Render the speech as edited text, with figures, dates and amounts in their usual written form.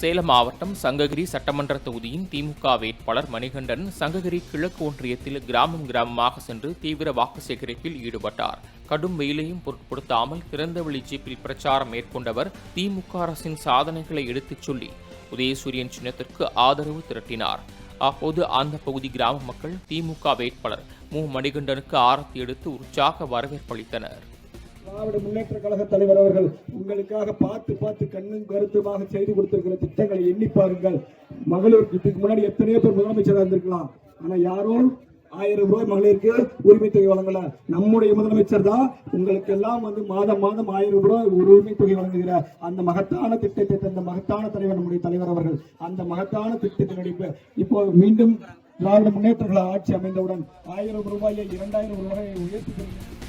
சேலம் மாவட்டம் சங்ககிரி சட்டமன்ற தொகுதியின் திமுக வேட்பாளர் மணிகண்டன் சங்ககிரி கிழக்கு ஒன்றியத்தில் கிராமமாக சென்று தீவிர வாக்கு சேகரிப்பில் ஈடுபட்டார். கடும் வெயிலையும் பொருட்படுத்தாமல் திறந்தவெளி ஜீப்பில் பிரச்சாரம் மேற்கொண்டவர் திமுக அரசின் சாதனைகளை எடுத்துச் சொல்லி உதயசூரியன் சின்னத்திற்கு ஆதரவு திரட்டினார். அப்போது அந்த பகுதி கிராம மக்கள் திமுக வேட்பாளர் மு. மணிகண்டனுக்கு ஆரத்தி எடுத்து உற்சாக வரவேற்பளித்தனர். திராவிட முன்னேற்ற கழக தலைவர் அவர்கள் உங்களுக்காக பார்த்து கண்ணும் கருத்துமாக செய்து கொடுத்திருக்கிற திட்டங்களை எண்ணி பாருங்கள். மகளிருக்கு இதுக்கு முன்னாடி எத்தனையோ பேர் முதலமைச்சராக இருந்திருக்கலாம், ஆனா யாரும் 1000 ரூபாய் மகளிருக்கு உரிமை தொகை வழங்கல. நம்முடைய முதலமைச்சர் தான் உங்களுக்கு எல்லாம் மாதம் 1000 ரூபாய் உரிமை தொகை வழங்குகிற அந்த மகத்தான திட்டத்தை தந்த மகத்தான தலைவர் நம்முடைய தலைவர் அவர்கள். அந்த மகத்தான திட்டத்தினுடைய இப்போ மீண்டும் திராவிட முன்னேற்ற கழக ஆட்சி அமைந்தவுடன் 1000 ரூபாயை 2000 ரூபாயை உயர்த்தி